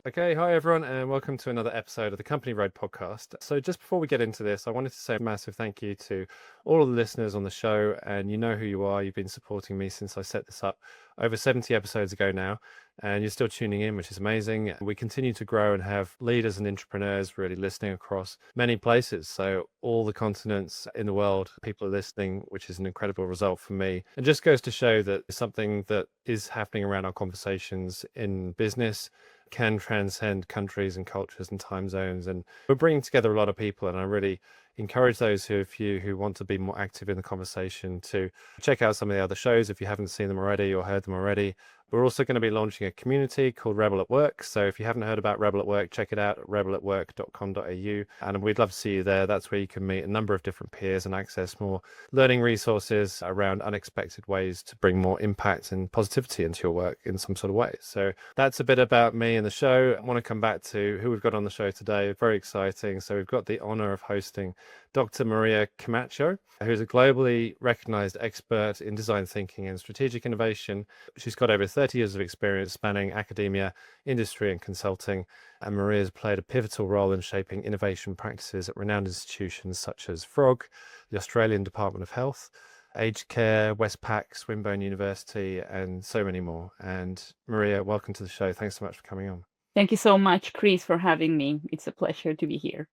Okay, hi everyone, and welcome to another episode of the Company Road podcast. So, just before we get into this, I wanted to say a massive thank you to all of the listeners on the show. And you know who you are. You've been supporting me since I set this up over 70 episodes ago now, and you're still tuning in, which is amazing. We continue to grow and have leaders and entrepreneurs really listening across many places. So, all the continents in the world, people are listening, which is an incredible result for me. It just goes to show that something that is happening around our conversations in business can transcend countries and cultures and time zones. And we're bringing together a lot of people. And I really encourage those of you who want to be more active in the conversation to check out some of the other shows if you haven't seen them already or heard them already. We're also going to be launching a community called Rebel at Work. So if you haven't heard about Rebel at Work, check it out at rebelatwork.com.au. And we'd love to see you there. That's where you can meet a number of different peers and access more learning resources around unexpected ways to bring more impact and positivity into your work in some sort of way. So that's a bit about me and the show. I want to come back to who we've got on the show today. Very exciting. So we've got the honor of hosting Dr. Maria Camacho, who's a globally recognized expert in design thinking and strategic innovation. She's got over 30 years of experience spanning academia, industry, and consulting. And Maria's played a pivotal role in shaping innovation practices at renowned institutions such as Frog, the Australian Department of Health, Aged Care, Westpac, Swinburne University, and so many more. And Maria, welcome to the show. Thanks so much for coming on. Thank you so much, Chris, for having me. It's a pleasure to be here.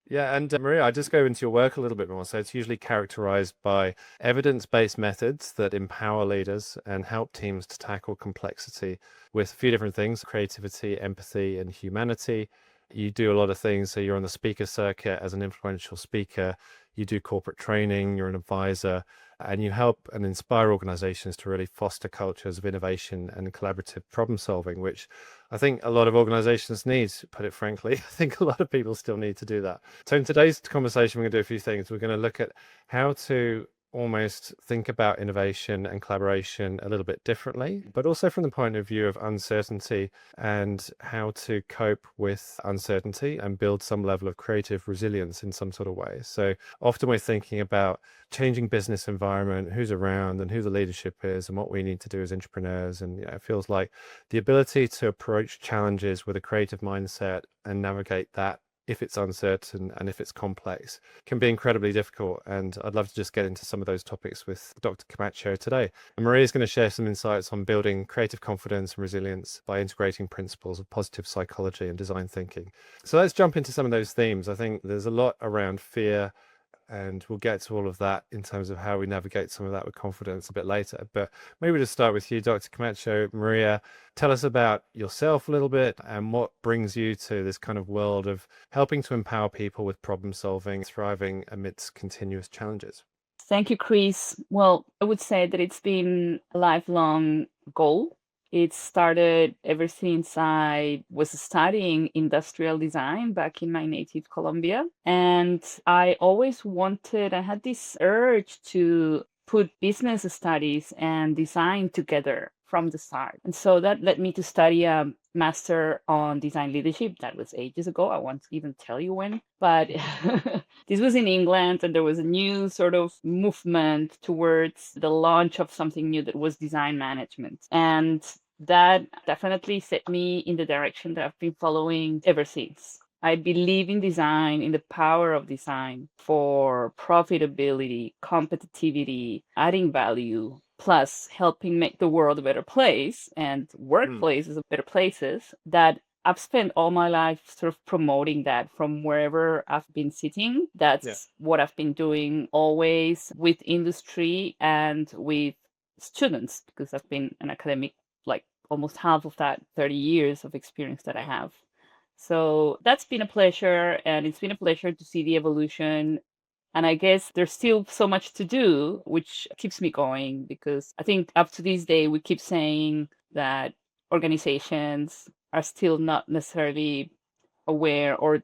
Yeah, and Maria, I just go into your work a little bit more. So it's usually characterized by evidence-based methods that empower leaders and help teams to tackle complexity with a few different things: creativity, empathy, and humanity. You do a lot of things. So you're on the speaker circuit as an influential speaker. You do corporate training, you're an advisor, and you help and inspire organizations to really foster cultures of innovation and collaborative problem solving, which I think a lot of organizations need, put it frankly. I think a lot of people still need to do that. So in today's conversation, we're going to do a few things. We're going to look at how to almost think about innovation and collaboration a little bit differently, but also from the point of view of uncertainty and how to cope with uncertainty and build some level of creative resilience in some sort of way. So often we're thinking about changing business environment, who's around and who the leadership is and what we need to do as entrepreneurs. And it feels like the ability to approach challenges with a creative mindset and navigate that if it's uncertain and if it's complex can be incredibly difficult. And I'd love to just get into some of those topics with Dr. Camacho today. And Maria's going to share some insights on building creative confidence and resilience by integrating principles of positive psychology and design thinking. So let's jump into some of those themes. I think there's a lot around fear, and we'll get to all of that in terms of how we navigate some of that with confidence a bit later. But maybe we'll just start with you, Dr. Camacho. Maria, tell us about yourself a little bit and what brings you to this kind of world of helping to empower people with problem solving, thriving amidst continuous challenges. Thank you, Chris. Well, I would say that it's been a lifelong goal. It started ever since I was studying industrial design back in my native Colombia. And I had this urge to put business studies and design together from the start. And so that led me to study a master on design leadership. That was ages ago. I won't even tell you when, but this was in England, and there was a new sort of movement towards the launch of something new that was design management. And that definitely set me in the direction that I've been following ever since. I believe in design, in the power of design for profitability, competitivity, adding value, plus helping make the world a better place and workplaces better places. That I've spent all my life sort of promoting that from wherever I've been sitting. That's what I've been doing always with industry and with students, because I've been an academic like almost half of that 30 years of experience that I have. So that's been a pleasure, and it's been a pleasure to see the evolution. And I guess there's still so much to do, which keeps me going, because I think up to this day, we keep saying that organizations are still not necessarily aware or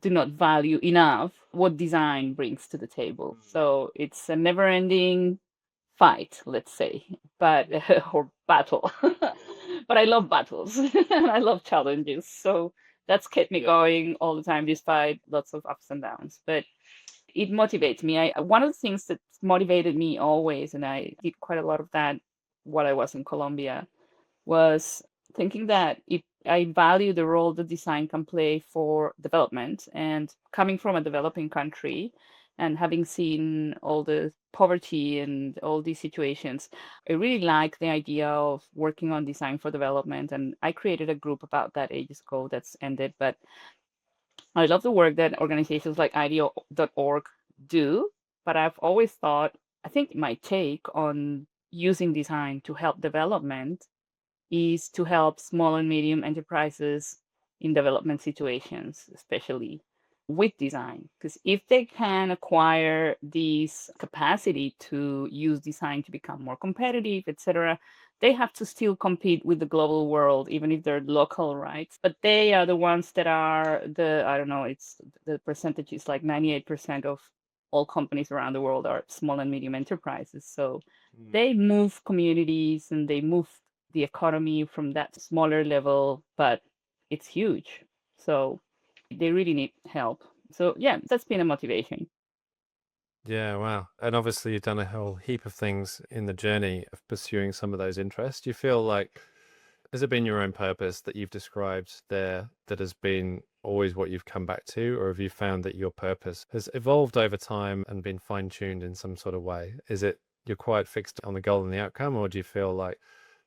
do not value enough what design brings to the table. So it's a never ending fight, let's say, but or battle. But I love battles and I love challenges. So that's kept me going all the time, despite lots of ups and downs. But it motivates me. One of the things that motivated me always, and I did quite a lot of that while I was in Colombia, was thinking that if I value the role that design can play for development. And coming from a developing country and having seen all the poverty and all these situations, I really like the idea of working on design for development. And I created a group about that ages ago that's ended. But I love the work that organizations like IDEO.org do. But I've always thought, I think my take on using design to help development is to help small and medium enterprises in development situations, especially with design. Because if they can acquire this capacity to use design to become more competitive, etc., they have to still compete with the global world, even if they're local, right? But they are the ones that are I don't know, it's the percentage is like 98% of all companies around the world are small and medium enterprises. So Mm. they move communities and they move the economy from that smaller level, but it's huge. So they really need help. So yeah, that's been a motivation. Yeah, wow. And obviously, you've done a whole heap of things in the journey of pursuing some of those interests. Do you feel like, has it been your own purpose that you've described there that has been always what you've come back to? Or have you found that your purpose has evolved over time and been fine-tuned in some sort of way? Is it you're quite fixed on the goal and the outcome, or do you feel like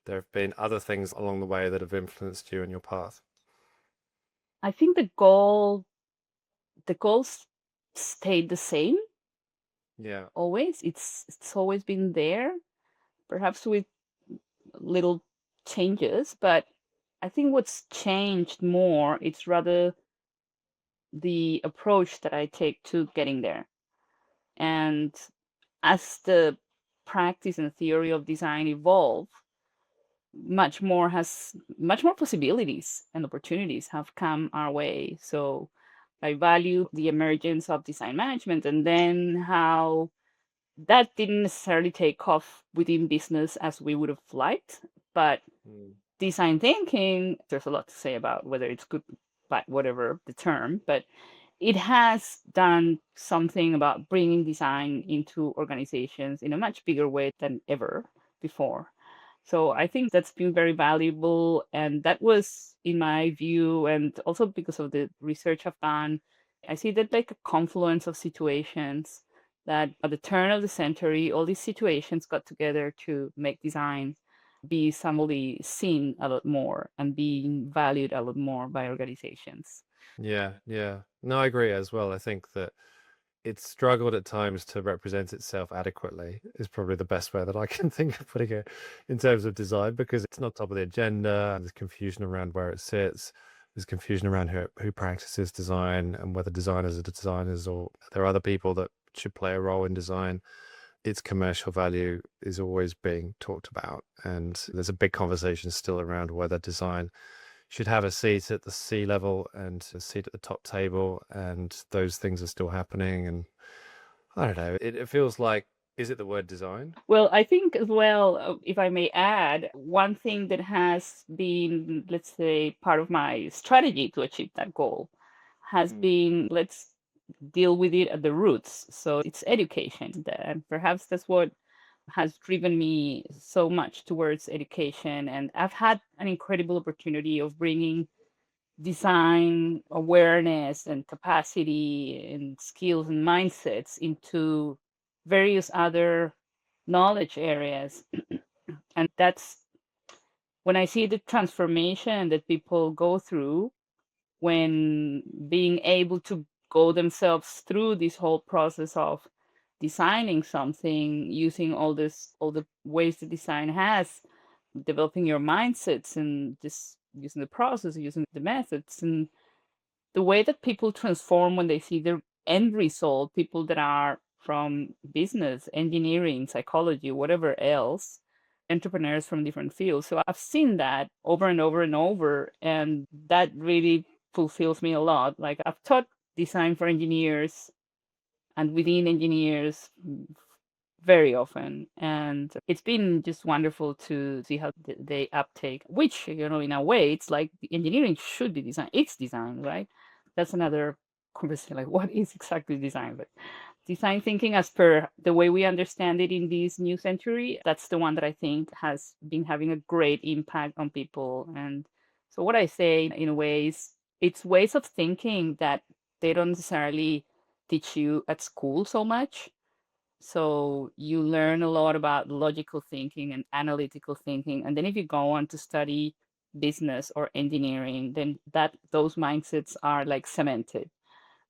there have been other things along the way that have influenced you and your path? I think the goals stayed the same Yeah. always. It's always been there, perhaps with little changes, but I think what's changed more, it's rather the approach that I take to getting there. And as the practice and theory of design evolve, much more possibilities and opportunities have come our way. So I value the emergence of design management and then how that didn't necessarily take off within business as we would have liked, but Mm. design thinking, there's a lot to say about whether it's good, but whatever the term, but it has done something about bringing design into organizations in a much bigger way than ever before. So I think that's been very valuable. And that was, in my view, and also because of the research I've done, I see that like a confluence of situations that at the turn of the century, all these situations got together to make design be somebody seen a lot more and being valued a lot more by organizations. Yeah, yeah. No, I agree as well. I think that it's struggled at times to represent itself adequately is probably the best way that I can think of putting it in terms of design because it's not top of the agenda and there's confusion around where it sits. There's confusion around who practices design and whether designers are designers or there are other people that should play a role in design. Its commercial value is always being talked about. And there's a big conversation still around whether design should have a seat at the C level and a seat at the top table, and those things are still happening. And I don't know, it feels like, is it the word design? Well, I think as well, if I may add, one thing that has been, let's say, part of my strategy to achieve that goal has Mm. been let's deal with it at the roots. So it's education. And perhaps that's what has driven me so much towards education. And I've had an incredible opportunity of bringing design awareness and capacity and skills and mindsets into various other knowledge areas. And that's when I see the transformation that people go through when being able to go themselves through this whole process of designing something using all the ways the design has, developing your mindsets and just using the process, using the methods, and the way that people transform when they see the end result, people that are from business, engineering, psychology, whatever else, entrepreneurs from different fields. So I've seen that over and over and over, and that really fulfills me a lot. Like I've taught design for engineers and within engineers very often, and it's been just wonderful to see how they uptake, which, you know, in a way it's like the engineering should be design, it's design, right? That's another conversation, like what is exactly design, but design thinking as per the way we understand it in this new century, that's the one that I think has been having a great impact on people. And So what I say in a way is it's ways of thinking that they don't necessarily teach you at school so much. So you learn a lot about logical thinking and analytical thinking. And then if you go on to study business or engineering, then those mindsets are like cemented.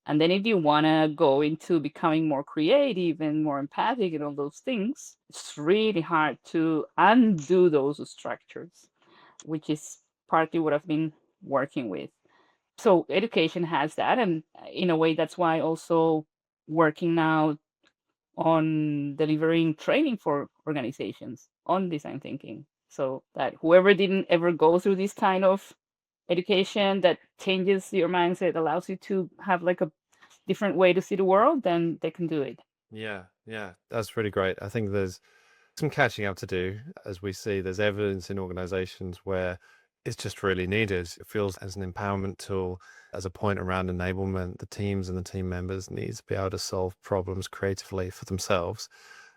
And then if you want to go into becoming more creative and more empathic and all those things, it's really hard to undo those structures, which is partly what I've been working with. So education has that. And in a way, that's why also working now on delivering training for organizations on design thinking. So that whoever didn't ever go through this kind of education that changes your mindset, allows you to have like a different way to see the world, then they can do it. Yeah, yeah, that's really great. I think there's some catching up to do as we see there's evidence in organizations where it's just really needed. It feels as an empowerment tool, as a point around enablement. The teams and the team members need to be able to solve problems creatively for themselves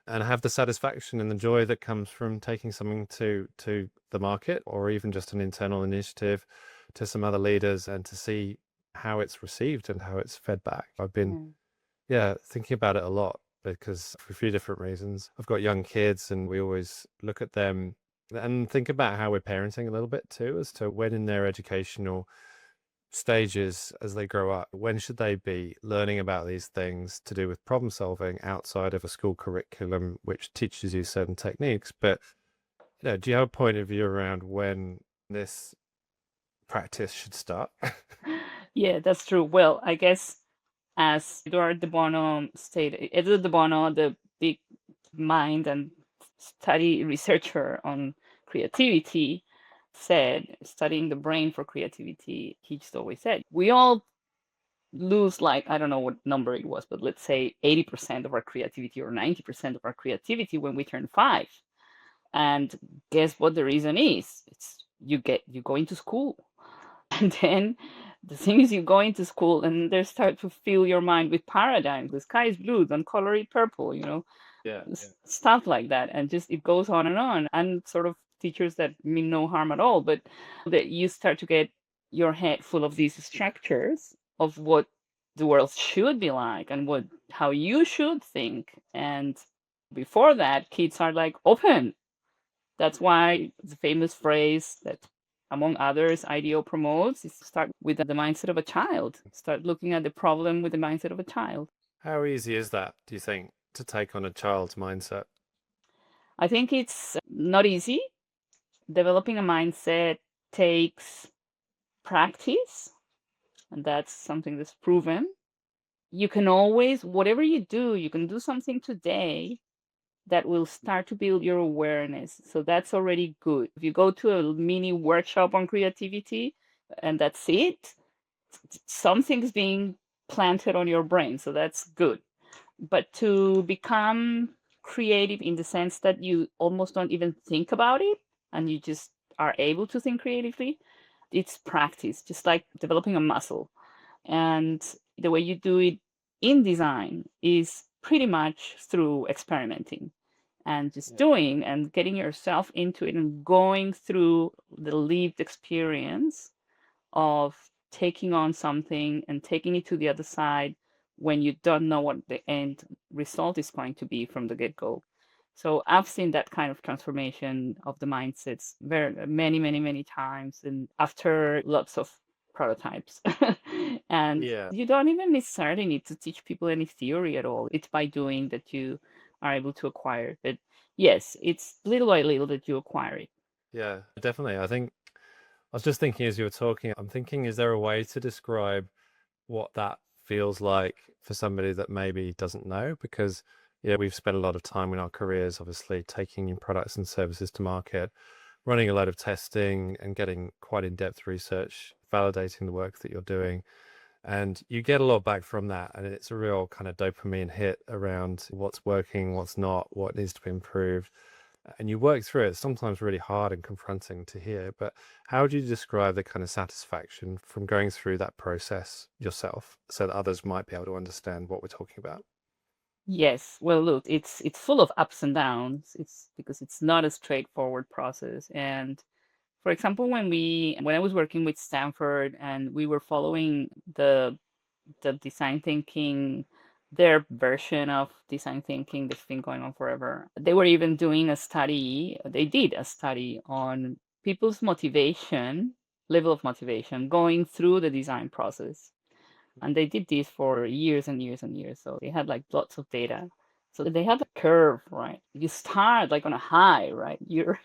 and have the satisfaction and the joy that comes from taking something to the market or even just an internal initiative to some other leaders and to see how it's received and how it's fed back. I've been thinking about it a lot because for a few different reasons. I've got young kids and we always look at them and think about how we're parenting a little bit too, as to when in their educational stages as they grow up, when should they be learning about these things to do with problem solving outside of a school curriculum, which teaches you certain techniques. But, do you have a point of view around when this practice should start? Yeah, that's true. Well, I guess as Eduardo de Bono stated, Eduardo de Bono, the big mind and study researcher on creativity, said, studying the brain for creativity, he just always said, we all lose, like, I don't know what number it was, but let's say 80% of our creativity or 90% of our creativity when we turn 5. And guess what the reason is? It's you go into school. And then the thing is, you go into school and they start to fill your mind with paradigms. The sky is blue, don't color it purple, Yeah. stuff like that. And just it goes on and on. And sort of teachers that mean no harm at all, but that you start to get your head full of these structures of what the world should be like and how you should think. And before that, kids are like open. That's why the famous phrase that, among others, IDEO promotes is start with the mindset of a child. Start looking at the problem with the mindset of a child. How easy is that, do you think, to take on a child's mindset? I think it's not easy. Developing a mindset takes practice, and that's something that's proven. You can always, whatever you do, you can do something today that will start to build your awareness. So that's already good. If you go to a mini workshop on creativity and that's it, something's being planted on your brain. So that's good. But to become creative in the sense that you almost don't even think about it and you just are able to think creatively, it's practice, just like developing a muscle. And the way you do it in design is pretty much through experimenting and just doing and getting yourself into it and going through the lived experience of taking on something and taking it to the other side when you don't know what the end result is going to be from the get-go. So I've seen that kind of transformation of the mindsets very many, many, many times, and after lots of prototypes. And Yeah. you don't even necessarily need to teach people any theory at all. It's by doing that you are able to acquire. But yes, it's little by little that you acquire it. Yeah, definitely. I think I was just thinking as you were talking, I'm thinking, is there a way to describe what that feels like for somebody that maybe doesn't know? Because, we've spent a lot of time in our careers, obviously, taking new products and services to market, running a lot of testing and getting quite in-depth research, validating the work that you're doing. And you get a lot back from that. And it's a real kind of dopamine hit around what's working, what's not, what needs to be improved. And you work through it. It's sometimes really hard and confronting to hear. But how would you describe the kind of satisfaction from going through that process yourself so that others might be able to understand what we're talking about? Yes. Well, look, it's full of ups and downs. It's because it's not a straightforward process. And For example, when I was working with Stanford and we were following the design thinking, their version of design thinking that's been going on forever. They were even doing a study, they did a study on people's motivation, level of motivation going through the design process. And they did this for years and years and years. So they had like lots of data. So they had a curve, right? You start like on a high, right? Mm.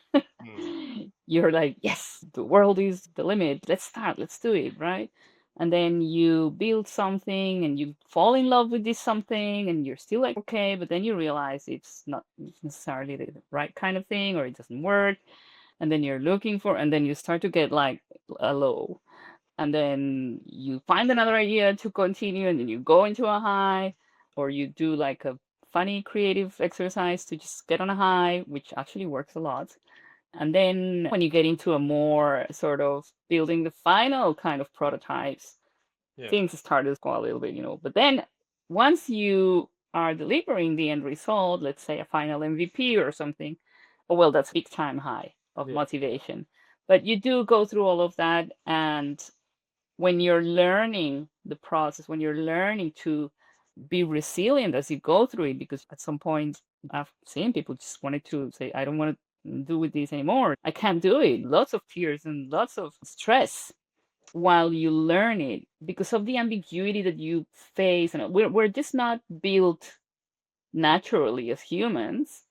You're like, yes, the world is the limit. Let's start, let's do it, right? And then you build something and you fall in love with this something and you're still like, okay, but then you realize it's not necessarily the right kind of thing or it doesn't work. And then you're looking for, and then you start to get like a low, and then you find another idea to continue, and then you go into a high, or you do like a funny creative exercise to just get on a high, which actually works a lot. And then when you get into a more sort of building the final kind of prototypes, Yeah. things start to go a little bit, But then once you are delivering the end result, let's say a final MVP or something, oh, well, that's big time high of Yeah. motivation. But you do go through all of that, and when you're learning the process, when you're learning to be resilient as you go through it, because at some point I've seen people just wanted to say, I don't want to do with this anymore. I can't do it. Lots of tears and lots of stress while you learn it because of the ambiguity that you face. And we're just not built naturally as humans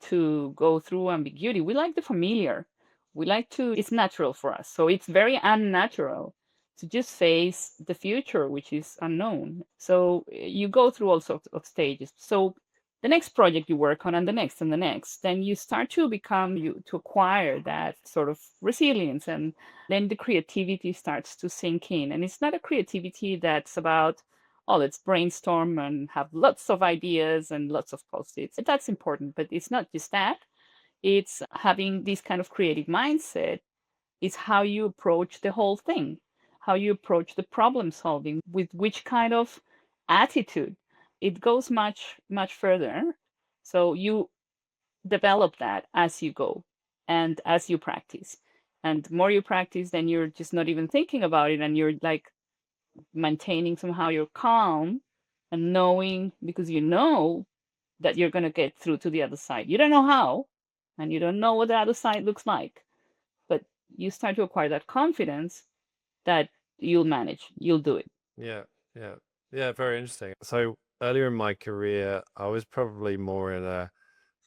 to go through ambiguity. We like the familiar. We like to, it's natural for us. So it's very unnatural to just face the future, which is unknown. So you go through all sorts of stages. So the next project you work on and the next, then you start to become you to acquire that sort of resilience. And then the creativity starts to sink in. And it's not a creativity that's about, oh, let's brainstorm and have lots of ideas and lots of post-its. That's important, but it's not just that. It's having this kind of creative mindset. It's how you approach the whole thing, how you approach the problem solving, with which kind of attitude. It goes much, much further. So you develop that as you go and as you practice. And the more you practice, then you're just not even thinking about it and you're like maintaining somehow your calm and knowing because you know that you're going to get through to the other side. You don't know how, and you don't know what the other side looks like, but you start to acquire that confidence that you'll manage, you'll do it. Yeah. Yeah. Yeah. Very interesting. So earlier in my career, I was probably more in a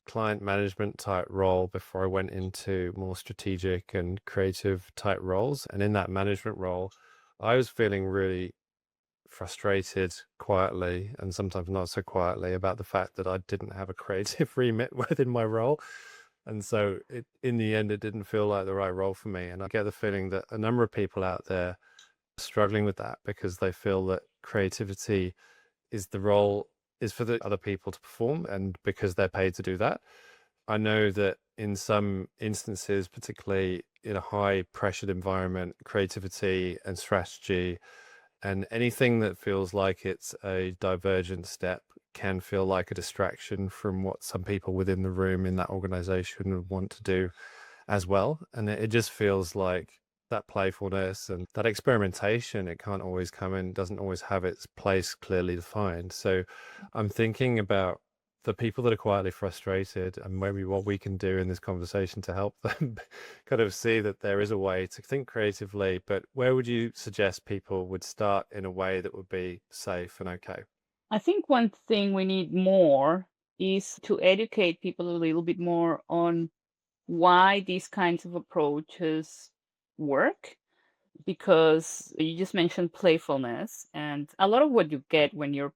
client management type role before I went into more strategic and creative type roles. And in that management role, I was feeling really frustrated quietly and sometimes not so quietly about the fact that I didn't have a creative remit within my role. And so in the end, it didn't feel like the right role for me. And I get the feeling that a number of people out there are struggling with that because they feel that creativity is the role is for the other people to perform and because they're paid to do that. I know that in some instances, particularly in a high pressured environment, creativity and strategy and anything that feels like it's a divergent step can feel like a distraction from what some people within the room in that organization would want to do as well. And it just feels like that playfulness and that experimentation, it can't always come in, doesn't always have its place clearly defined. So I'm thinking about the people that are quietly frustrated and maybe what we can do in this conversation to help them kind of see that there is a way to think creatively. But where would you suggest people would start in a way that would be safe and okay? I think one thing we need more is to educate people a little bit more on why these kinds of approaches work, because you just mentioned playfulness, and a lot of what you get when you're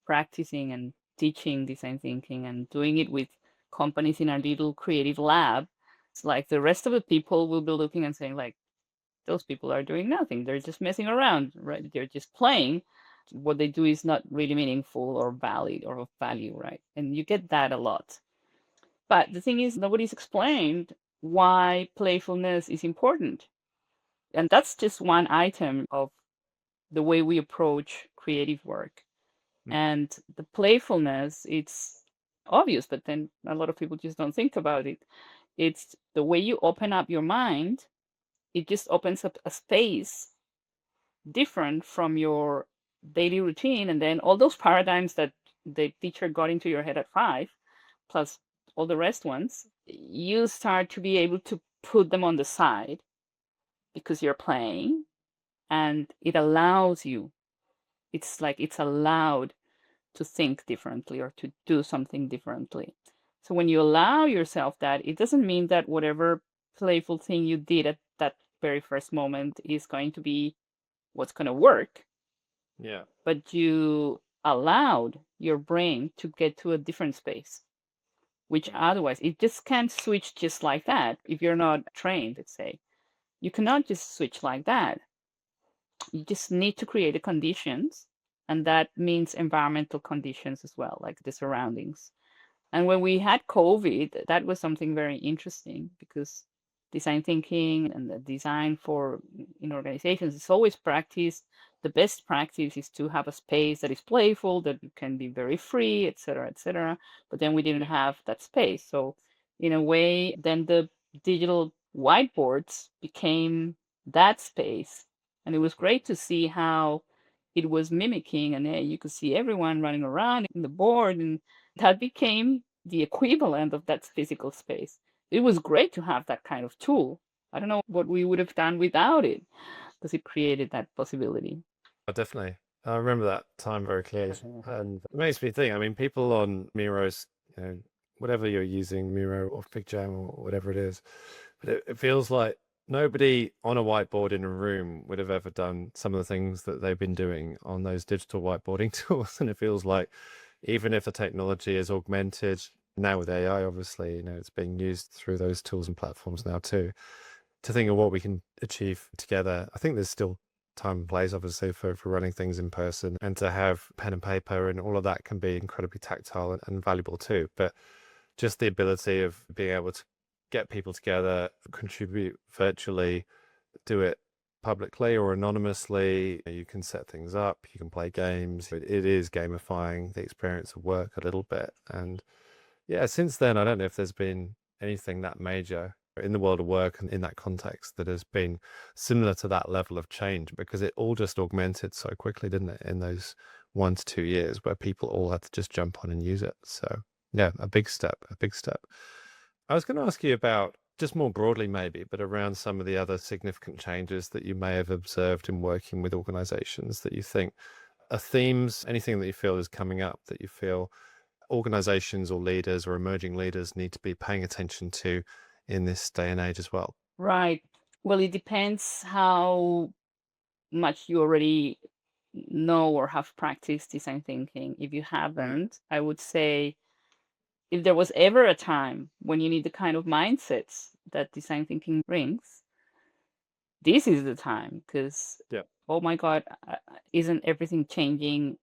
practicing and teaching design thinking and doing it with companies in a little creative lab, it's like the rest of the people will be looking and saying like, those people are doing nothing, they're just messing around, right? They're just playing. What they do is not really meaningful or valid or of value, right? And you get that a lot. But the thing is, nobody's explained why playfulness is important. And that's just one item of the way we approach creative work. Mm. And the playfulness, it's obvious, but then a lot of people just don't think about it. It's the way you open up your mind it just opens up a space different from your daily routine. And then all those paradigms that the teacher got into your head at 5, plus all the rest ones, you start to be able to put them on the side because you're playing, and it allows you, it's like it's allowed to think differently or to do something differently. So when you allow yourself that, it doesn't mean that whatever playful thing you did at that very first moment is going to be what's going to work, Yeah. but you allowed your brain to get to a different space, which otherwise it just can't switch just like that. If you're not trained, let's say, you cannot just switch like that. You just need to create the conditions, and that means environmental conditions as well, like the surroundings. And when we had COVID, that was something very interesting because design thinking and the design for in organizations is always practiced. The best practice is to have a space that is playful, that can be very free, etc., etc. But then we didn't have that space. So in a way, then the digital whiteboards became that space. And it was great to see how it was mimicking, and you could see everyone running around in the board, and that became the equivalent of that physical space. It was great to have that kind of tool. I don't know what we would have done without it because it created that possibility. Oh, definitely. I remember that time very clearly. And it makes me think, I mean, people on Miro's, whatever you're using, Miro or FigJam or whatever it is, but it feels like nobody on a whiteboard in a room would have ever done some of the things that they've been doing on those digital whiteboarding tools. And it feels like even if the technology is augmented now with AI, obviously, it's being used through those tools and platforms now too, to think of what we can achieve together. I think there's still time and place, obviously, for running things in person, and to have pen and paper and all of that can be incredibly tactile and valuable too. But just the ability of being able to get people together, contribute virtually, do it publicly or anonymously. You can set things up, you can play games. It is gamifying the experience of work a little bit. And yeah, since then, I don't know if there's been anything that major in the world of work and in that context that has been similar to that level of change, because it all just augmented so quickly, didn't it, in those 1 to 2 years where people all had to just jump on and use it. So yeah, a big step, a big step. I was going to ask you about just more broadly, maybe, but around some of the other significant changes that you may have observed in working with organizations that you think are themes, anything that you feel is coming up that you feel organizations or leaders or emerging leaders need to be paying attention to in this day and age as well. Right. Well, it depends how much you already know or have practiced design thinking. If you haven't, I would say if there was ever a time when you need the kind of mindsets that design thinking brings, this is the time because, Yeah. oh my God, isn't everything changing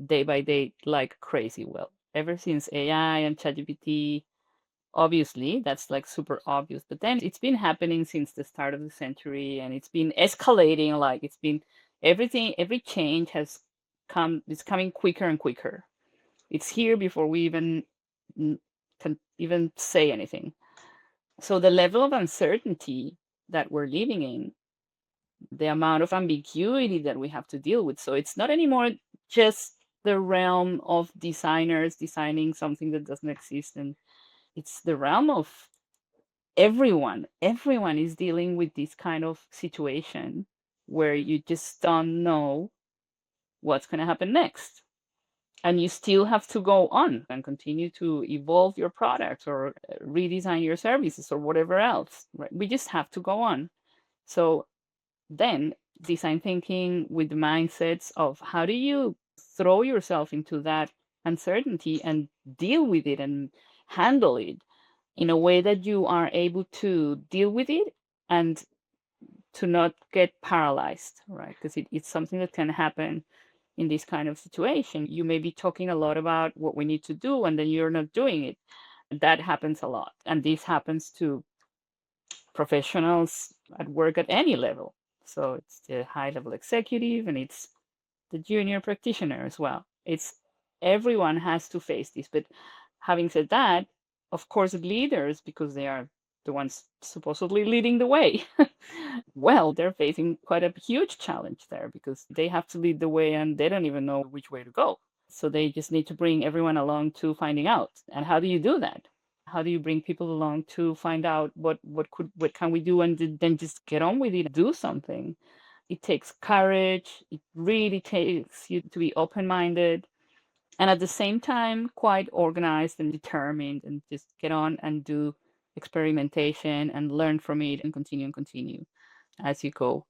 day by day like crazy? Well, ever since AI and ChatGPT, obviously, that's like super obvious. But then it's been happening since the start of the century, and it's been escalating. Like it's been everything, every change has come, it's coming quicker and quicker. It's here before we even can even say anything. So the level of uncertainty that we're living in, the amount of ambiguity that we have to deal with. So it's not anymore just the realm of designers designing something that doesn't exist, and it's the realm of everyone is dealing with this kind of situation where you just don't know what's going to happen next, and you still have to go on and continue to evolve your products or redesign your services or whatever else, right? We just have to go on. So then design thinking with the mindsets of how do you throw yourself into that uncertainty and deal with it and handle it in a way that you are able to deal with it and to not get paralyzed, right? Because it's something that can happen in this kind of situation. You may be talking a lot about what we need to do, and then you're not doing it. That happens a lot. And this happens to professionals at work at any level. So it's the high level executive and it's the junior practitioner as well. It's everyone has to face this. But having said that, of course, leaders, because they are the ones supposedly leading the way. Well, they're facing quite a huge challenge there because they have to lead the way and they don't even know which way to go. So they just need to bring everyone along to finding out. And how do you do that? How do you bring people along to find out what can we do and then just get on with it, do something? It takes courage. It really takes you to be open-minded and at the same time quite organized and determined and just get on and do experimentation and learn from it and continue as you go.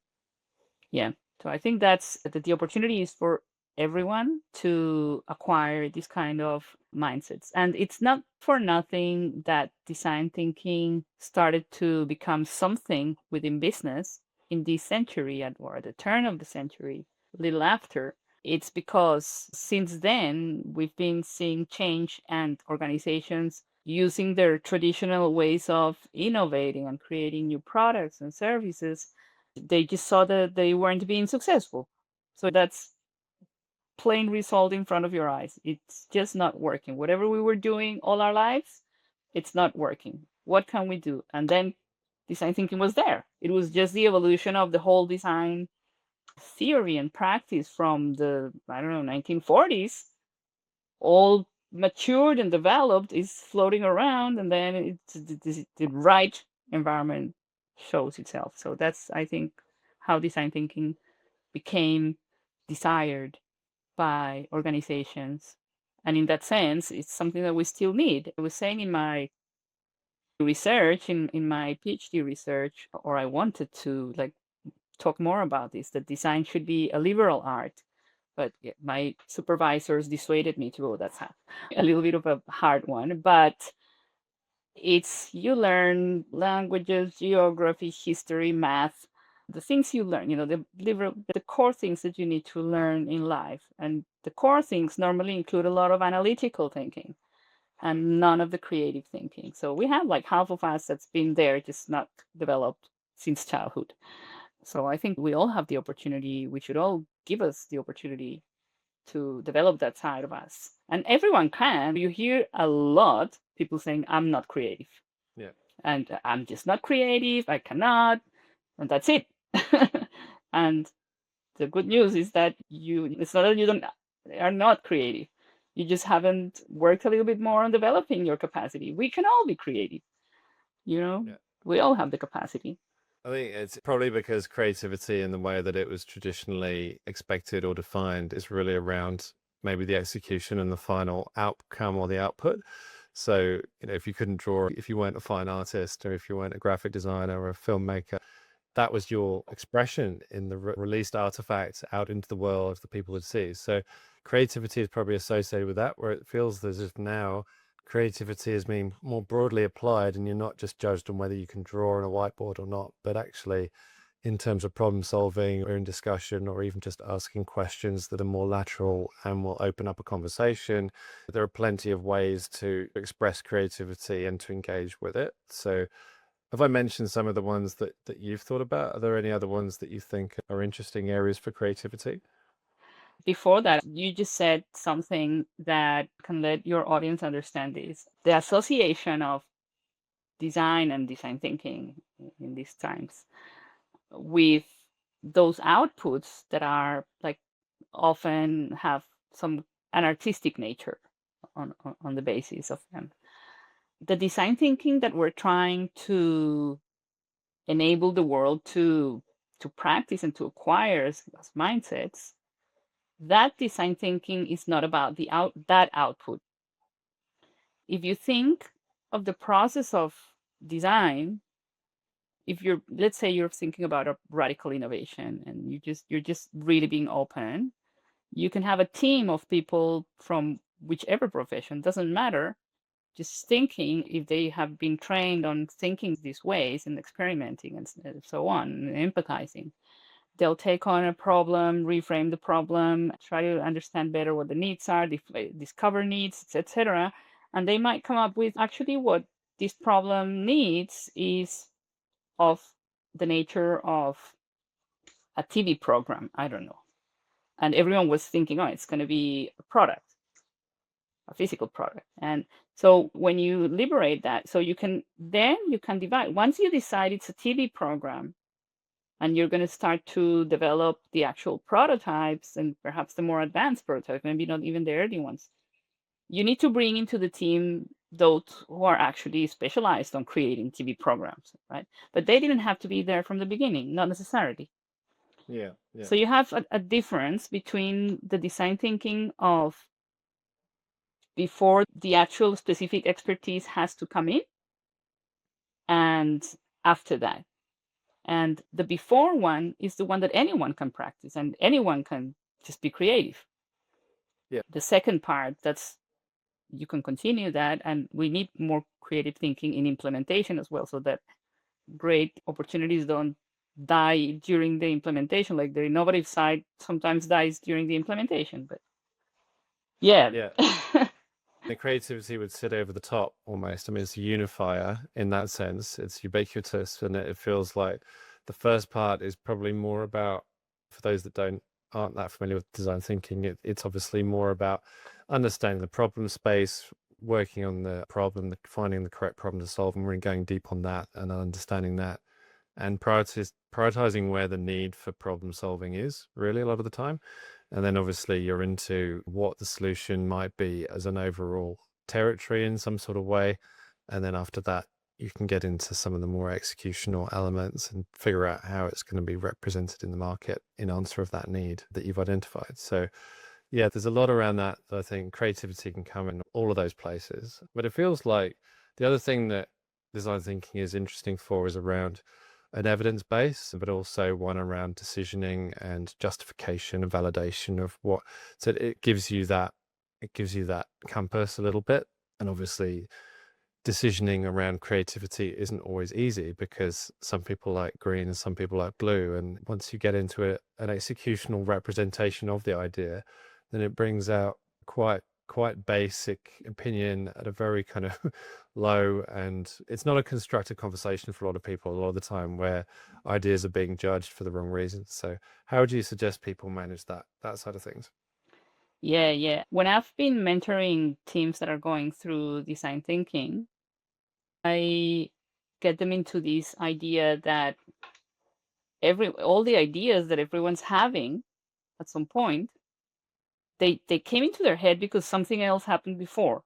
Yeah. So I think that the opportunity is for everyone to acquire this kind of mindsets. And it's not for nothing that design thinking started to become something within business in this century or at the turn of the century, a little after. It's because since then we've been seeing change and organizations using their traditional ways of innovating and creating new products and services. They just saw that they weren't being successful. So that's plain result in front of your eyes. It's just not working. Whatever we were doing all our lives, it's not working. What can we do? And then design thinking was there. It was just the evolution of the whole design theory and practice from the, I don't know, 1940s, all matured and developed, is floating around, and then the right environment shows itself. So that's, I think, how design thinking became desired by organizations. And in that sense, it's something that we still need. I was saying in my research, in my PhD research, or I wanted to like talk more about this, that design should be a liberal art. But yeah, my supervisors dissuaded me to, oh, that's a little bit of a hard one. But it's you learn languages, geography, history, math, the things you learn, the core things that you need to learn in life. And the core things normally include a lot of analytical thinking and none of the creative thinking. So we have like half of us that's been there, just not developed since childhood. So I think we all have the opportunity. We should all give us the opportunity to develop that side of us. And everyone can. You hear a lot people saying, I'm not creative. Yeah. And I'm just not creative. I cannot. And that's it. And the good news is that it's not that you are not creative. You just haven't worked a little bit more on developing your capacity. We can all be creative. Yeah. We all have the capacity. I think it's probably because creativity in the way that it was traditionally expected or defined is really around maybe the execution and the final outcome or the output. So, if you couldn't draw, if you weren't a fine artist, or if you weren't a graphic designer or a filmmaker, that was your expression in the released artifact out into the world the people would see. So creativity is probably associated with that, where it feels as if now creativity is being more broadly applied and you're not just judged on whether you can draw on a whiteboard or not, but actually in terms of problem solving or in discussion or even just asking questions that are more lateral and will open up a conversation. There are plenty of ways to express creativity and to engage with it. So have I mentioned some of the ones that you've thought about? Are there any other ones that you think are interesting areas for creativity? Before that, you just said something that can let your audience understand this. The association of design and design thinking in these times with those outputs that are like often have an artistic nature on the basis of them. The design thinking that we're trying to enable the world to practice and to acquire as mindsets, that design thinking is not about that output. If you think of the process of design, if let's say you're thinking about a radical innovation and you're just really being open, you can have a team of people from whichever profession, doesn't matter, just thinking, if they have been trained on thinking these ways and experimenting and so on, and empathizing, they'll take on a problem, reframe the problem, try to understand better what the needs are, discover needs, etc. And they might come up with actually what this problem needs is of the nature of a TV program. I don't know. And everyone was thinking, oh, it's going to be a product, a physical product. And So when you liberate that, so you can divide. Once you decide it's a TV program and you're going to start to develop the actual prototypes and perhaps the more advanced prototypes, maybe not even the early ones, you need to bring into the team those who are actually specialized on creating TV programs, right? But they didn't have to be there from the beginning, not necessarily. Yeah. Yeah. So you have a difference between the design thinking of before the actual specific expertise has to come in and after that. And the before one is the one that anyone can practice and anyone can just be creative. Yeah. The second part, that's you can continue that, and we need more creative thinking in implementation as well, so that great opportunities don't die during the implementation. Like the innovative side sometimes dies during the implementation, but yeah. Yeah. The creativity would sit over the top almost. I mean, it's a unifier in that sense. It's ubiquitous, and it feels like the first part is probably more about, for those that aren't that familiar with design thinking, it's obviously more about understanding the problem space, working on the problem, finding the correct problem to solve, and really going deep on that and understanding that, and prioritizing where the need for problem solving is really a lot of the time. And then obviously you're into what the solution might be as an overall territory in some sort of way. And then after that, you can get into some of the more executional elements and figure out how it's going to be represented in the market in answer of that need that you've identified. So yeah, there's a lot around that I think creativity can come in all of those places. But it feels like the other thing that design thinking is interesting for is around an evidence base, but also one around decisioning and justification and validation of what. So it gives you that compass a little bit. And obviously decisioning around creativity isn't always easy because some people like green and some people like blue. And once you get into an executional representation of the idea, then it brings out quite basic opinion at a very kind of low, and it's not a constructive conversation for a lot of people a lot of the time, where ideas are being judged for the wrong reasons. So how would you suggest people manage that side of things? Yeah. When I've been mentoring teams that are going through design thinking, I get them into this idea that all the ideas that everyone's having at some point, they came into their head because something else happened before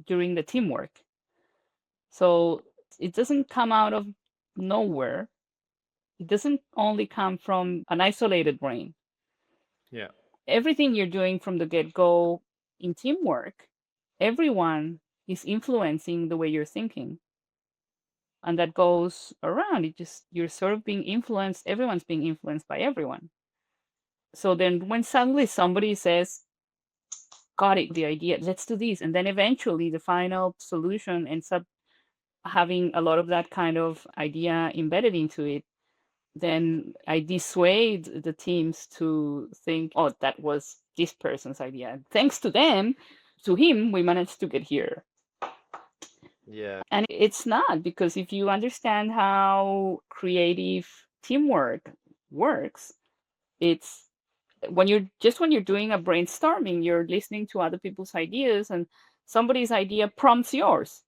during the teamwork. So it doesn't come out of nowhere. It doesn't only come from an isolated brain. Yeah. Everything you're doing from the get-go in teamwork, everyone is influencing the way you're thinking. And that goes around. You're sort of being influenced, everyone's being influenced by everyone. So then when suddenly somebody says, got it, the idea, let's do this. And then eventually the final solution ends up having a lot of that kind of idea embedded into it. Then I dissuade the teams to think, oh, that was this person's idea. Thanks to him, we managed to get here. Yeah. And it's not, because if you understand how creative teamwork works, it's when you're doing a brainstorming, you're listening to other people's ideas, and somebody's idea prompts yours.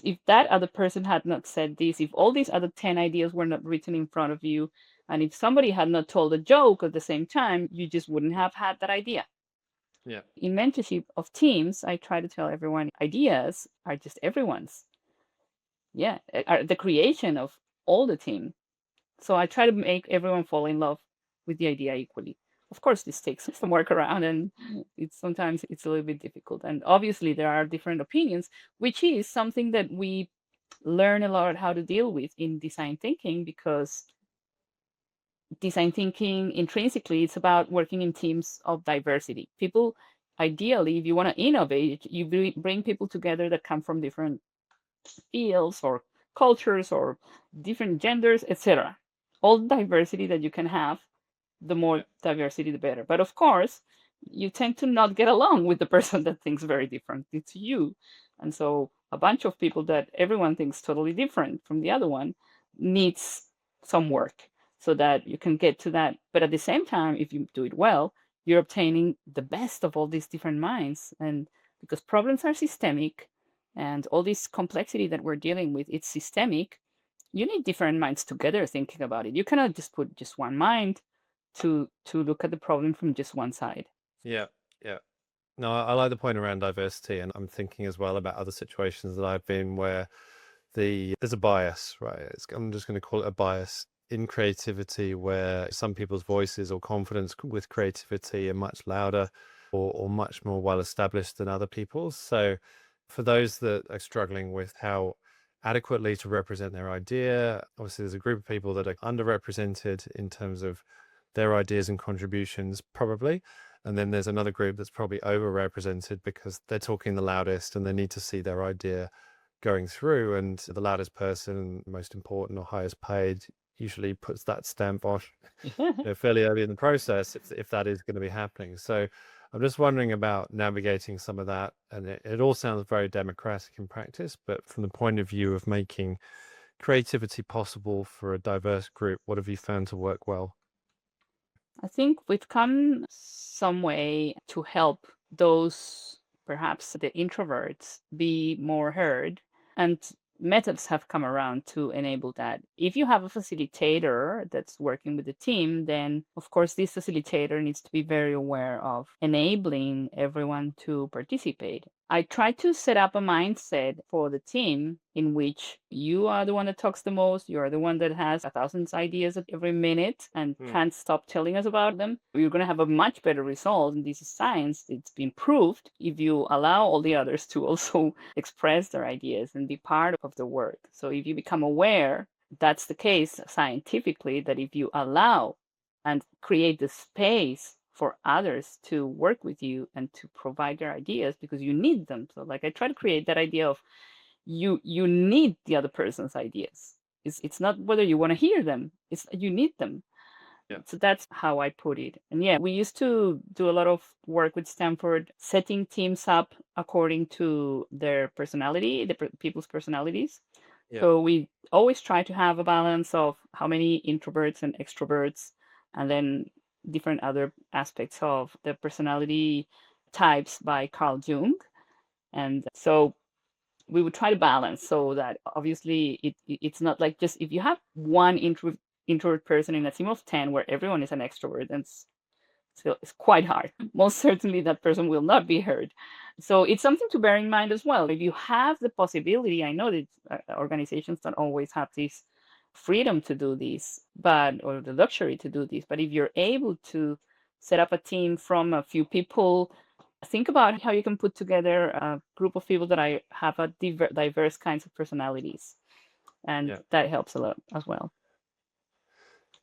If that other person had not said this, if all these other 10 ideas were not written in front of you, and if somebody had not told a joke at the same time, you just wouldn't have had that idea. Yeah. In mentorship of teams, I try to tell everyone ideas are just everyone's. Yeah, are the creation of all the team. So I try to make everyone fall in love with the idea equally. Of course, this takes some work around, and sometimes it's a little bit difficult. And obviously, there are different opinions, which is something that we learn a lot how to deal with in design thinking, because design thinking intrinsically it's about working in teams of diversity. People, ideally, if you want to innovate, you bring people together that come from different fields or cultures or different genders, etc. All diversity that you can have, the more diversity, the better. But of course, you tend to not get along with the person that thinks very differently to you. And so a bunch of people that everyone thinks totally different from the other one needs some work so that you can get to that. But at the same time, if you do it well, you're obtaining the best of all these different minds. And because problems are systemic, and all this complexity that we're dealing with, it's systemic. You need different minds together thinking about it. You cannot just put just one mind to look at the problem from just one side. Yeah, yeah. No, I like the point around diversity, and I'm thinking as well about other situations that I've been where there's a bias, right? I'm just going to call it a bias in creativity, where some people's voices or confidence with creativity are much louder or much more well established than other people's. So for those that are struggling with how adequately to represent their idea, obviously there's a group of people that are underrepresented in terms of their ideas and contributions, probably. And then there's another group that's probably overrepresented because they're talking the loudest and they need to see their idea going through. And the loudest person, most important or highest paid, usually puts that stamp on fairly early in the process if that is going to be happening. So I'm just wondering about navigating some of that. And it all sounds very democratic in practice, but from the point of view of making creativity possible for a diverse group, what have you found to work well? I think we've come some way to help those, perhaps the introverts, be more heard. And methods have come around to enable that. If you have a facilitator that's working with the team, then of course this facilitator needs to be very aware of enabling everyone to participate. I try to set up a mindset for the team in which you are the one that talks the most. You are the one that has 1,000 ideas at every minute and can't stop telling us about them. You're going to have a much better result. And this is science. It's been proved if you allow all the others to also express their ideas and be part of the work. So if you become aware, that's the case scientifically, that if you allow and create the space for others to work with you and to provide their ideas, because you need them. So like I try to create that idea of you need the other person's ideas. It's not whether you want to hear them, it's you need them. Yeah. So that's how I put it. And yeah, we used to do a lot of work with Stanford, setting teams up according to their personality, people's personalities. Yeah. So we always try to have a balance of how many introverts and extroverts, and then different other aspects of the personality types by Carl Jung. And so we would try to balance so that obviously it's not like just if you have one introvert person in a team of 10 where everyone is an extrovert, then so it's quite hard. Most certainly that person will not be heard. So it's something to bear in mind as well. If you have the possibility, I know that organizations don't always have this freedom to do this, but or the luxury to do this, but if you're able to set up a team from a few people, think about how you can put together a group of people that I have a diverse kinds of personalities, and Yeah. that helps a lot as well.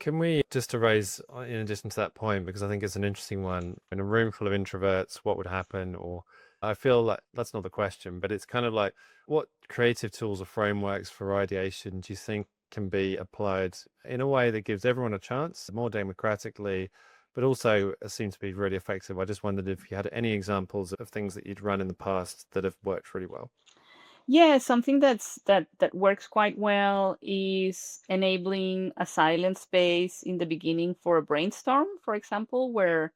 Can we just to raise, in addition to that point, because I think it's an interesting one, in a room full of introverts, what would happen? Or I feel like that's not the question, but it's kind of like, what creative tools or frameworks for ideation do you think can be applied in a way that gives everyone a chance, more democratically, but also seem to be really effective? I just wondered if you had any examples of things that you'd run in the past that have worked really well. Yeah, something that works quite well is enabling a silent space in the beginning for a brainstorm, for example, where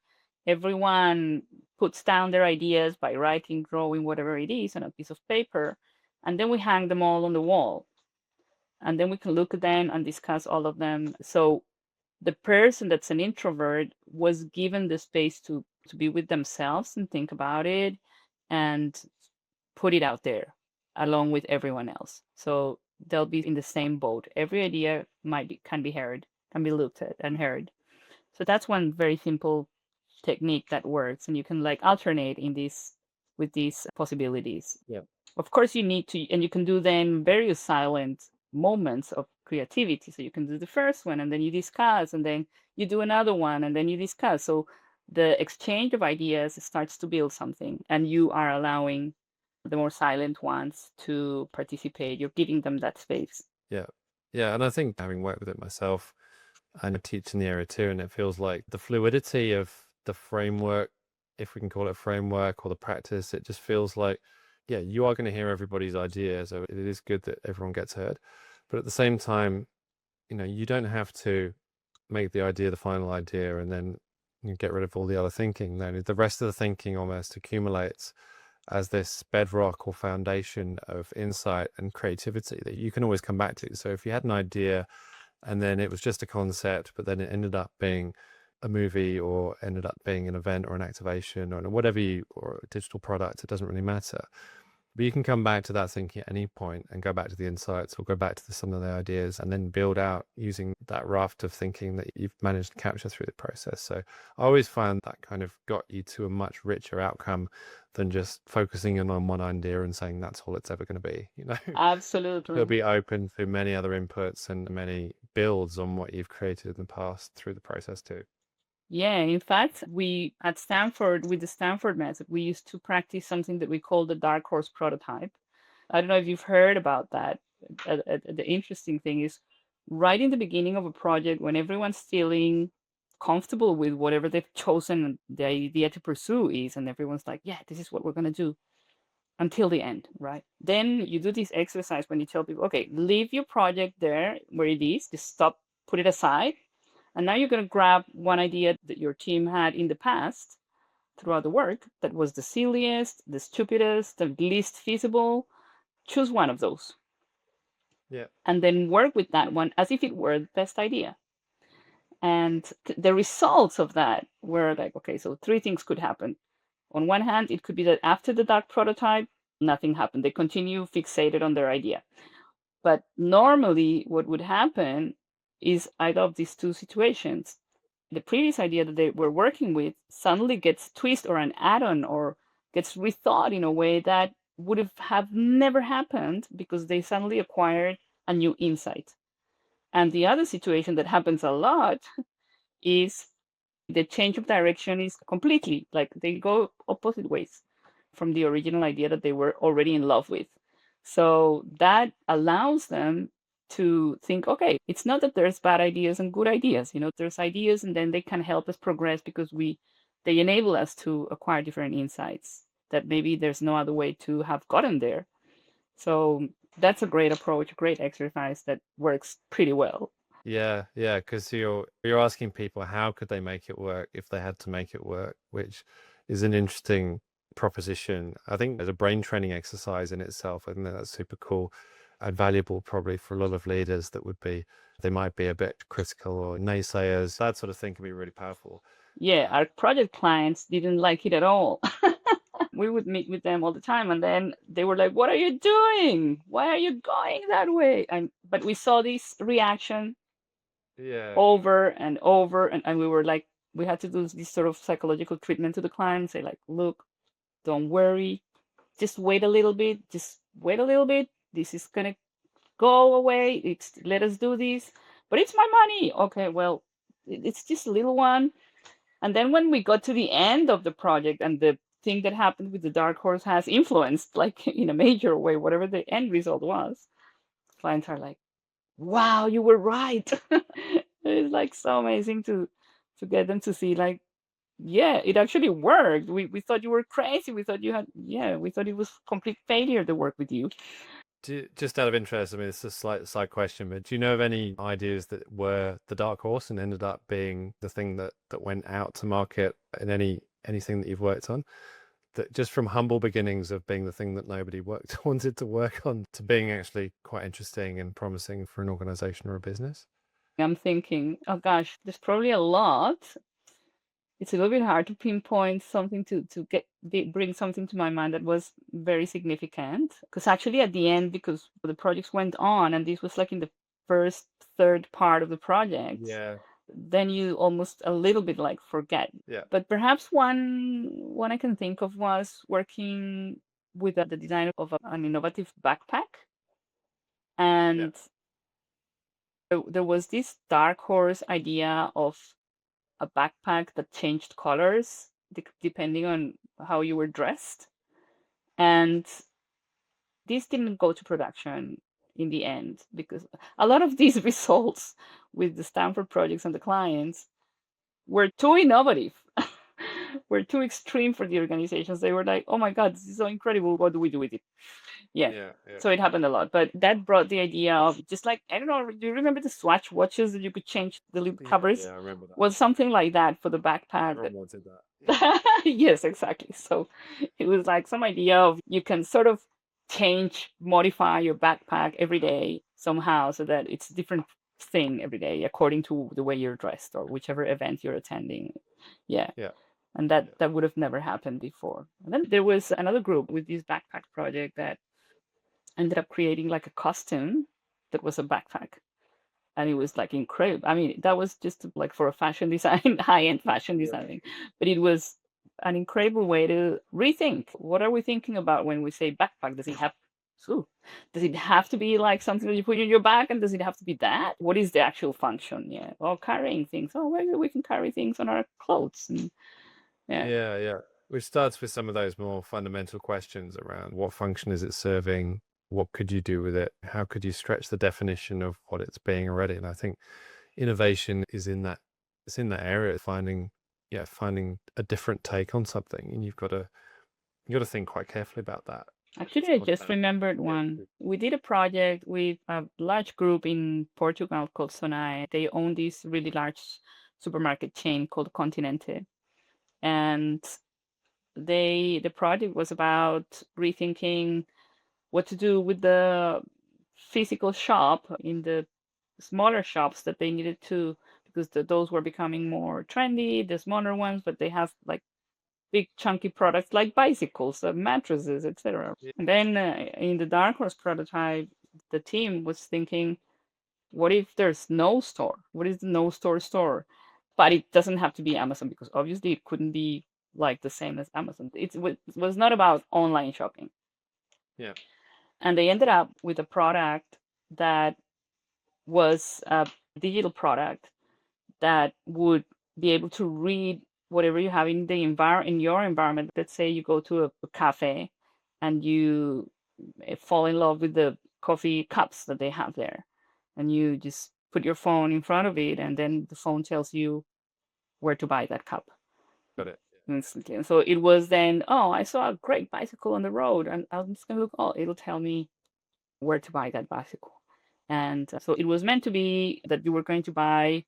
everyone puts down their ideas by writing, drawing, whatever it is, on a piece of paper, and then we hang them all on the wall. And then we can look at them and discuss all of them. So the person that's an introvert was given the space to be with themselves and think about it and put it out there along with everyone else. So they'll be in the same boat. Every idea can be heard, can be looked at and heard. So that's one very simple technique that works, and you can like alternate in this with these possibilities. Yeah. Of course, you need to, and you can do then various silent moments of creativity. So you can do the first one, and then you discuss, and then you do another one, and then you discuss. So the exchange of ideas starts to build something, and you are allowing the more silent ones to participate. You're giving them that space. Yeah. Yeah. And I think having worked with it myself, and I teach in the area too, and it feels like the fluidity of the framework, if we can call it a framework, or the practice, it just feels like, yeah, you are going to hear everybody's idea. So it is good that everyone gets heard. But at the same time, you don't have to make the idea the final idea and then you get rid of all the other thinking. Then the rest of the thinking almost accumulates. as this bedrock or foundation of insight and creativity that you can always come back to. So if you had an idea and then it was just a concept, but then it ended up being a movie or ended up being an event or an activation or whatever or a digital product, it doesn't really matter. But you can come back to that thinking at any point and go back to the insights or go back to some of the ideas and then build out using that raft of thinking that you've managed to capture through the process. So I always find that kind of got you to a much richer outcome than just focusing in on one idea and saying that's all it's ever going to be. Absolutely. It'll be open to many other inputs and many builds on what you've created in the past through the process too. Yeah, in fact, we at Stanford, with the Stanford method, we used to practice something that we call the dark horse prototype. I don't know if you've heard about that. The interesting thing is, right in the beginning of a project, when everyone's feeling comfortable with whatever they've chosen the idea to pursue is, and everyone's like, yeah, this is what we're going to do until the end, right? Then you do this exercise when you tell people, okay, leave your project there where it is, just stop, put it aside. And now you're going to grab one idea that your team had in the past throughout the work that was the silliest, the stupidest, the least feasible. Choose one of those. Yeah. And then work with that one as if it were the best idea. And the results of that were like, okay, so three things could happen. On one hand, it could be that after the dark prototype, nothing happened. They continue fixated on their idea. But normally, what would happen is either of these two situations. The previous idea that they were working with suddenly gets twisted or an add-on or gets rethought in a way that would have never happened because they suddenly acquired a new insight. And the other situation that happens a lot is the change of direction is completely like they go opposite ways from the original idea that they were already in love with. So that allows them to think, okay, it's not that there's bad ideas and good ideas. There's ideas and then they can help us progress because they enable us to acquire different insights that maybe there's no other way to have gotten there. So that's a great approach, a great exercise that works pretty well. Yeah, because you're asking people how could they make it work if they had to make it work, which is an interesting proposition. I think there's a brain training exercise in itself. I think that's super cool and valuable probably for a lot of leaders they might be a bit critical or naysayers. That sort of thing can be really powerful. Yeah, our project clients didn't like it at all. We would meet with them all the time, and then they were like, "What are you doing? Why are you going that way?" But we saw this reaction over and over, and we were like, we had to do this sort of psychological treatment to the client, and say like, "Look, don't worry, just wait a little bit, just wait a little bit. This is gonna go away. Let us do this, but it's my money. Okay, well, it's just a little one." And then when we got to the end of the project and the thing that happened with the dark horse has influenced, like in a major way, whatever the end result was, clients are like, wow, you were right. It's like so amazing to get them to see like, yeah, it actually worked. We thought you were crazy. We thought we thought it was complete failure to work with you. Just out of interest, I mean, it's a slight side question, but do you know of any ideas that were the dark horse and ended up being the thing that went out to market in anything that you've worked on? That just from humble beginnings of being the thing that nobody wanted to work on to being actually quite interesting and promising for an organization or a business? I'm thinking, oh gosh, there's probably a lot. It's a little bit hard to pinpoint something to bring something to my mind that was very significant. Because actually, at the end, because the projects went on, and this was like in the first third part of the project, then you almost a little bit like forget. Yeah. But perhaps one I can think of was working with the design of an innovative backpack, and there was this dark horse idea of a backpack that changed colors depending on how you were dressed. And this didn't go to production in the end because a lot of these results with the Stanford projects and the clients were too innovative, were too extreme for the organizations. They were like, oh my God, this is so incredible. What do we do with it? Yeah. So it happened a lot. But that brought the idea of just like, I don't know, do you remember the Swatch watches that you could change the little covers? Yeah, I remember that. Was something like that for the backpack. Everyone wanted that. Yes, exactly. So it was like some idea of you can sort of change, modify your backpack every day somehow so that it's a different thing every day according to the way you're dressed or whichever event you're attending. Yeah. Yeah. And that would have never happened before. And then there was another group with this backpack project that ended up creating like a costume that was a backpack. And it was like incredible. I mean, that was just like for a fashion design, high-end fashion Yeah. design, but it was an incredible way to rethink what are we thinking about when we say backpack? Ooh, does it have to be like something that you put in your back, and does it have to be that? What is the actual function? Yeah, well, carrying things. Oh, maybe we can carry things on our clothes. And yeah, Yeah, yeah. Which starts with some of those more fundamental questions around what function is it serving? What could you do with it? How could you stretch the definition of what it's being already? And I think innovation is in that it's in that area, finding a different take on something. And you got to think quite carefully about that. actually, It's I quite just remembered yeah. one. We did a project with a large group in Portugal called Sonai. They own this really large supermarket chain called Continente. And the project was about rethinking what to do with the physical shop in the smaller shops that they needed to, because those were becoming more trendy, the smaller ones, but they have like big chunky products like bicycles, mattresses, etc. Yeah. And then in the Dark Horse prototype, the team was thinking, what if there's no store? What is the no store store? But it doesn't have to be Amazon because obviously it couldn't be like the same as Amazon. It was not about online shopping. Yeah. And they ended up with a product that was a digital product that would be able to read whatever you have in the in your environment. Let's say you go to a cafe and you fall in love with the coffee cups that they have there, and you just put your phone in front of it, and then the phone tells you where to buy that cup Got it. instantly. And so it was then, oh, I saw a great bicycle on the road, and I'm just gonna look. Oh, it'll tell me where to buy that bicycle. And so it was meant to be that you were going to buy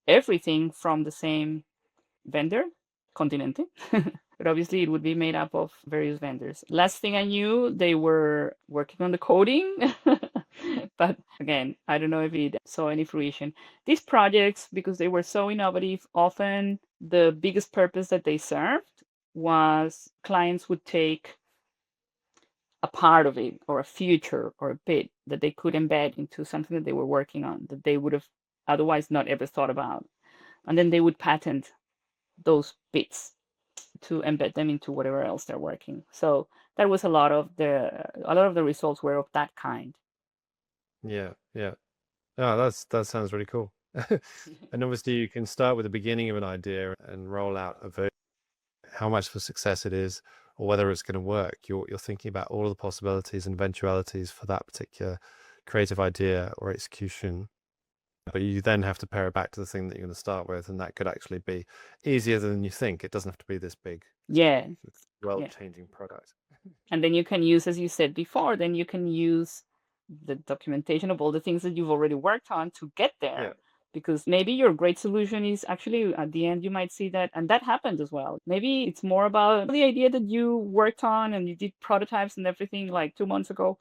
everything from the same vendor, Continente. But obviously, it would be made up of various vendors. Last thing I knew, they were working on the coding. But again, I don't know if it saw any fruition. These projects, because they were so innovative, often the biggest purpose that they served was clients would take a part of it or a feature or a bit that they could embed into something that they were working on that they would have otherwise not ever thought about. And then they would patent those bits to embed them into whatever else they're working. So that was a lot of the results were of that kind. Yeah, yeah. Oh, that sounds really cool. And obviously you can start with the beginning of an idea and roll out a version, how much of a success it is or whether it's going to work. You're thinking about all of the possibilities and eventualities for that particular creative idea or execution. But you then have to pair it back to the thing that you're going to start with, and that could actually be easier than you think. It doesn't have to be this big, Yeah. Yeah. world-changing product. And then you can use, as you said before, then you can use the documentation of all the things that you've already worked on to get there. Yeah. Because maybe your great solution is actually at the end, you might see that, and that happened as well. Maybe it's more about the idea that you worked on and you did prototypes and everything like 2 months ago.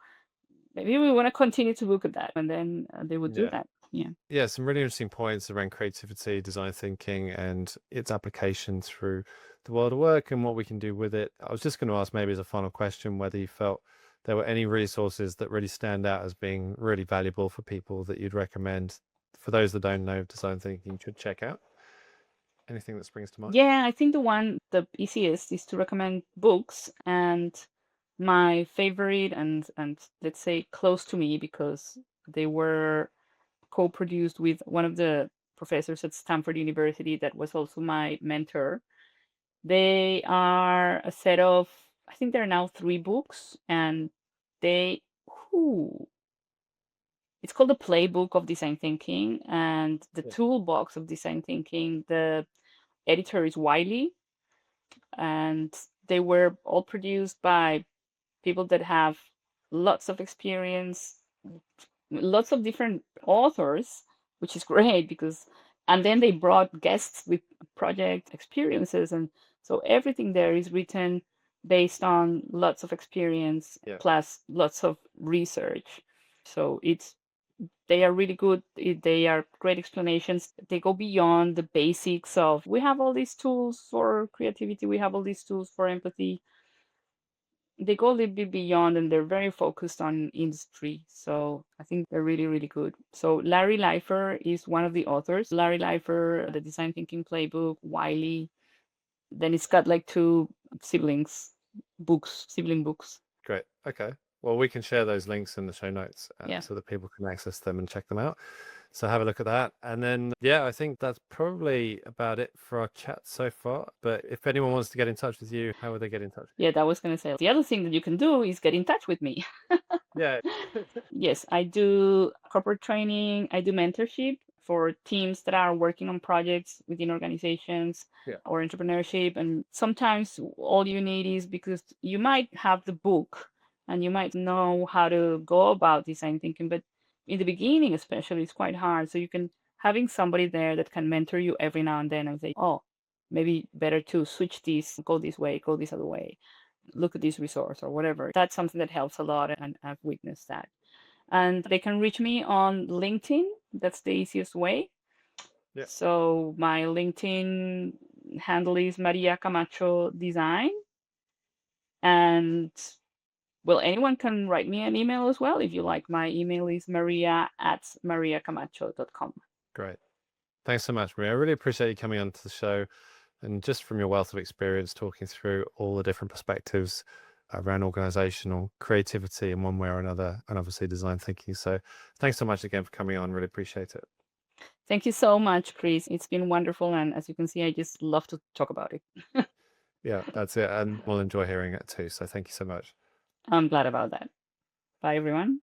Maybe we want to continue to look at that, and then they would do Yeah. that. Yeah. Yeah, some really interesting points around creativity, design thinking, and its application through the world of work and what we can do with it. I was just going to ask, maybe as a final question, whether you felt there were any resources that really stand out as being really valuable for people that you'd recommend for those that don't know design thinking should check out. Anything that springs to mind? Yeah, I think the easiest is to recommend books, and my favorite and let's say close to me because they were co-produced with one of the professors at Stanford University that was also my mentor. They are a set of, I think there are now 3 books, and they, whoo, it's called the Playbook of Design Thinking and the Yeah. Toolbox of Design Thinking. The editor is Wiley, and they were all produced by people that have lots of experience, lots of different authors, which is great because, and then they brought guests with project experiences, and So everything there is written based on lots of experience Yeah. plus lots of research. So they are really good. They are great explanations. They go beyond the basics of we have all these tools for creativity, we have all these tools for empathy. They go a little bit beyond and they're very focused on industry. So I think they're really, really good. So Larry Leifer is one of the authors. Larry Leifer, the Design Thinking Playbook, Wiley. Then it's got like two sibling books. Great. Okay. Well, we can share those links in the show notes Yeah. so that people can access them and check them out. So have a look at that. And then, yeah, I think that's probably about it for our chat so far. But if anyone wants to get in touch with you, how would they get in touch? Yeah, that was going to say. The other thing that you can do is get in touch with me. Yeah. Yes, I do corporate training. I do mentorship for teams that are working on projects within organizations Yeah. or entrepreneurship. And sometimes all you need is because you might have the book and you might know how to go about design thinking, but in the beginning, especially, it's quite hard. So you can having somebody there that can mentor you every now and then and say, oh, maybe better to switch this, go this way, go this other way, look at this resource or whatever. That's something that helps a lot, and I've witnessed that. And they can reach me on LinkedIn. That's the easiest way. Yeah. So my LinkedIn handle is Maria Camacho Design. And well, anyone can write me an email as well if you like. My email is maria@mariacamacho.com. Great. Thanks so much, Maria. I really appreciate you coming on to the show and just from your wealth of experience talking through all the different perspectives around organizational creativity in one way or another, and obviously design thinking. So thanks so much again for coming on. Really appreciate it. Thank you so much, Chris. It's been wonderful. And as you can see, I just love to talk about it. Yeah, that's it. And we'll enjoy hearing it too. So thank you so much. I'm glad about that. Bye, everyone.